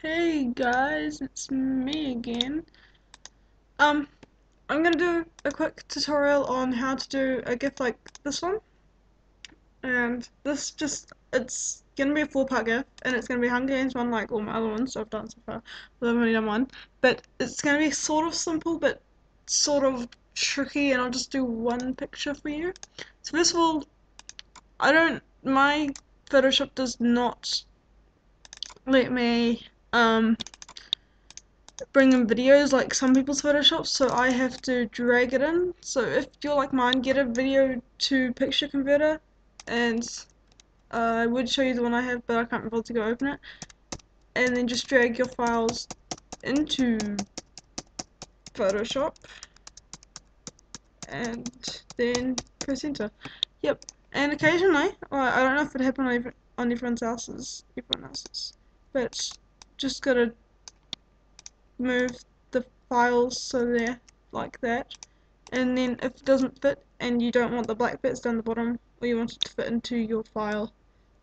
Hey guys, it's me again. I'm gonna do a quick tutorial on how to do a GIF like this one. And it's gonna be a 4-part GIF, and it's gonna be Hunger Games one like all my other ones I've done so far. Well, I've only done one. But it's gonna be sort of simple, but sort of tricky, and I'll just do one picture for you. So first of all, my Photoshop does not let me, bring in videos like some people's Photoshop, so I have to drag it in. So if you're like mine, get a video to picture converter, and I would show you the one I have, but I can't remember to go open it. And then just drag your files into Photoshop, and then press enter. Yep. And occasionally, I don't know if it happened on everyone else's, but just gotta move the files so they're like that, and then if it doesn't fit and you don't want the black bits down the bottom, or you want it to fit into your file,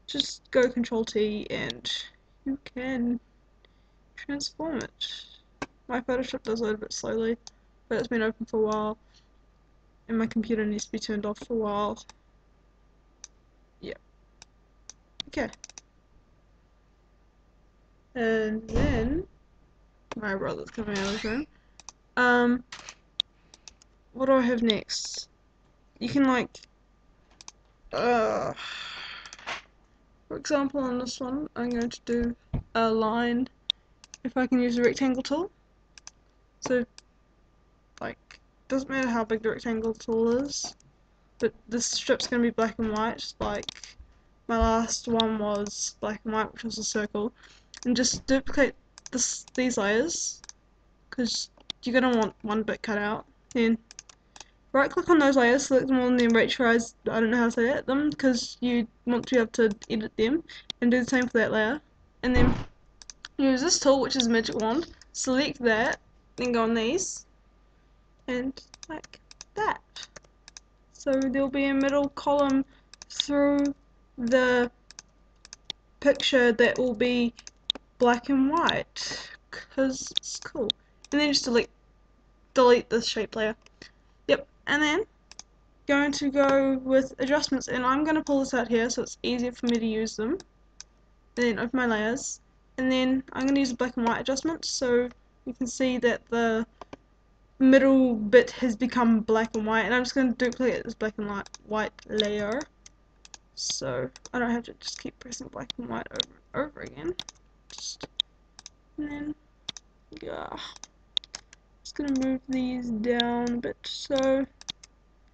just go Control T and you can transform it. My Photoshop does load a bit slowly, but it's been open for a while and my computer needs to be turned off for a while. Yeah. Okay. And then my brother's coming out of his room. What do I have next? You can like, for example on this one, I'm going to do a line, if I can use the rectangle tool. So, like, doesn't matter how big the rectangle tool is, but this strip's going to be black and white, like my last one was black and white, which was a circle. And just duplicate these layers, because you're going to want one bit cut out. Then right click on those layers, select them all, and then retrise, I don't know how to say that, them, because you want to be able to edit them, and do the same for that layer. And then use this tool, which is a magic wand, select that, then go on these, and like that. So there'll be a middle column through the picture that will be black and white, because it's cool. And then just delete this shape layer. Yep, and then going to go with adjustments, and I'm going to pull this out here so it's easier for me to use them. And then open my layers, and then I'm going to use a black and white adjustment, so you can see that the middle bit has become black and white, and I'm just going to duplicate this black and white layer, so I don't have to just keep pressing black and white over and over again. And then, yeah, just going to move these down a bit, so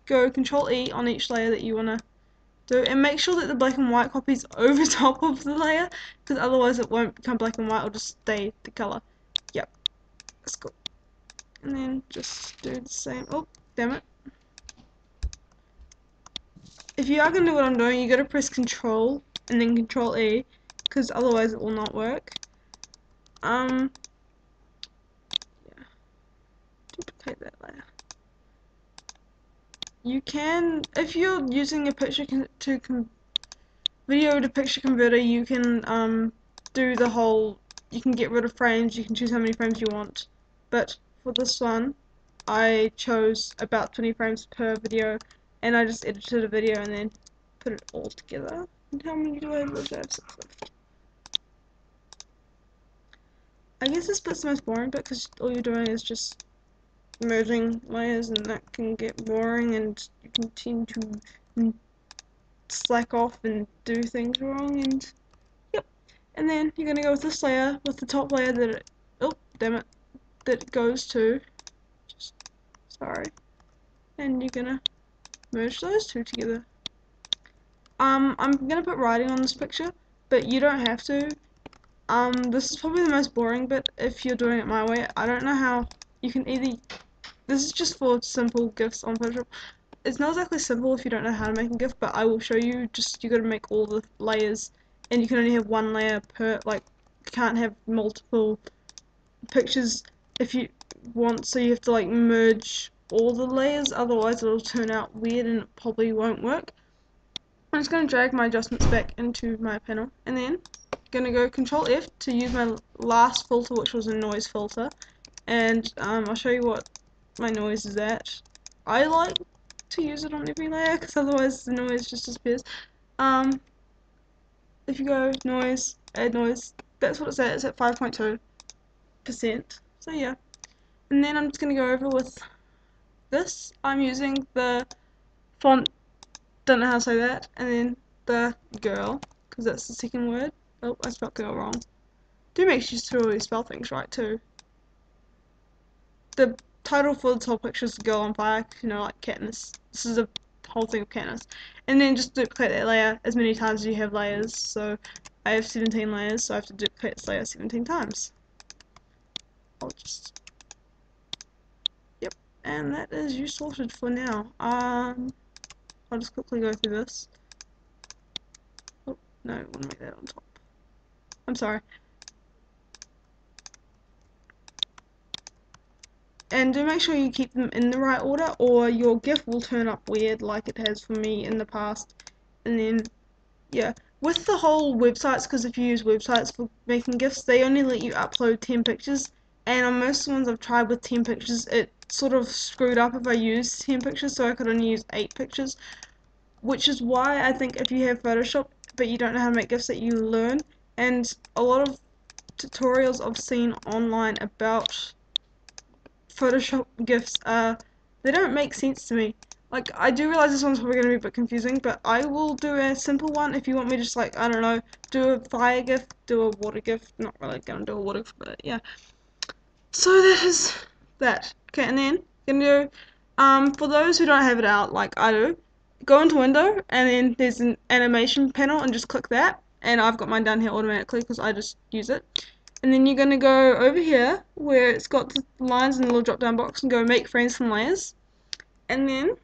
go Control E on each layer that you want to do, and make sure that the black and white copy is over top of the layer, because otherwise it won't become black and white, it'll just stay the color. Yep, that's cool. And then just do the same. Oh, damn it. If you are going to do what I'm doing, you got to press Control and then Control E, because otherwise it will not work. Yeah, duplicate that layer. You can, if you're using a video to picture converter, you can do the whole, you can get rid of frames, you can choose how many frames you want, but for this one I chose about 20 frames per video, and I just edited a video and then put it all together. And how many do I have left? I have 6 left. I guess this bit's the most boring bit, because all you're doing is just merging layers, and that can get boring and you can tend to slack off and do things wrong. And yep, and then you're gonna go with this layer, with the top layer that it, oh damn it, that it goes to, just sorry, and you're gonna merge those two together. I'm gonna put writing on this picture, but you don't have to. This is probably the most boring bit if you're doing it my way. I don't know how you can either, this is just for simple GIFs on Photoshop. It's not exactly simple if you don't know how to make a GIF, but I will show you. Just, you gotta make all the layers, and you can only have one layer per, like, you can't have multiple pictures if you want, so you have to like merge all the layers, otherwise it'll turn out weird and it probably won't work. I'm just gonna drag my adjustments back into my panel, and then gonna go Control F to use my last filter, which was a noise filter, and I'll show you what my noise is at. I like to use it on every layer because otherwise the noise just disappears. If you go noise, add noise, that's what it's at. It's at 5.2%. So yeah, and then I'm just gonna go over with this. I'm using the font, don't know how to say that, and then the girl, because that's the second word. Oh, I spelled girl wrong. Do make sure you spell things right too. The title for the top picture is the girl on fire, you know, like Katniss. This is a whole thing of Katniss. And then just duplicate that layer as many times as you have layers. So I have 17 layers, so I have to duplicate this layer 17 times. I'll just, yep, and that is you sorted for now. I'll just quickly go through this. Oh, no, I want to make that on top. I'm sorry. And do make sure you keep them in the right order, or your GIF will turn up weird like it has for me in the past. And then, yeah, with the whole websites, because if you use websites for making GIFs, they only let you upload 10 pictures, and on most ones I've tried with 10 pictures, it sort of screwed up if I used 10 pictures, so I could only use 8 pictures, which is why I think if you have Photoshop but you don't know how to make GIFs, that you learn. And a lot of tutorials I've seen online about Photoshop GIFs, they don't make sense to me. Like, I do realize this one's probably going to be a bit confusing, but I will do a simple one if you want me to just, like, I don't know, do a fire GIF, do a water GIF. Not really going to do a water GIF, but yeah. So that is that. Okay, and then gonna do, for those who don't have it out like I do, go into Window, and then there's an animation panel, and just click that. And I've got mine down here automatically because I just use it. And then you're gonna go over here where it's got the lines in the little drop down box and go make frames from layers. And then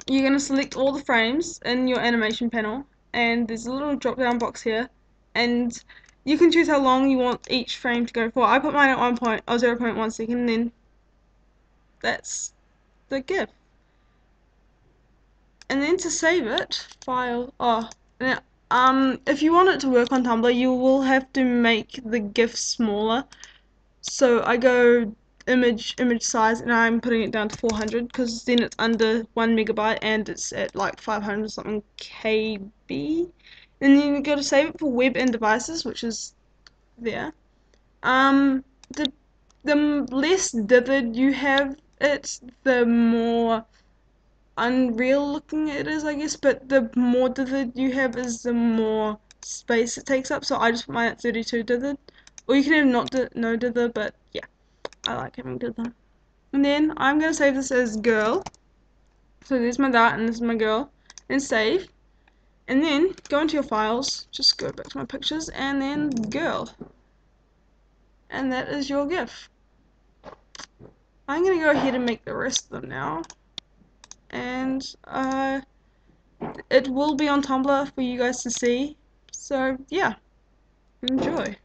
you're gonna select all the frames in your animation panel, and there's a little drop down box here, and you can choose how long you want each frame to go for. I put mine at 0.1 second, and then that's the GIF. And then to save it, file, now, if you want it to work on Tumblr, you will have to make the GIF smaller. So I go image size, and I'm putting it down to 400 because then it's under 1 megabyte and it's at like 500 something KB. And then you go to save it for web and devices, which is there. The less vivid you have it, the more unreal looking it is, I guess, but the more vivid you have is the more space it takes up. So I just put mine at 32 vivid, or you can have no vivid, but yeah, I like having vivid. And then I'm gonna save this as girl. So there's my dot and this is my girl, and save. And then go into your files, just go back to my pictures, and then girl, and that is your GIF. I'm gonna go ahead and make the rest of them now, and it will be on Tumblr for you guys to see. So yeah, enjoy.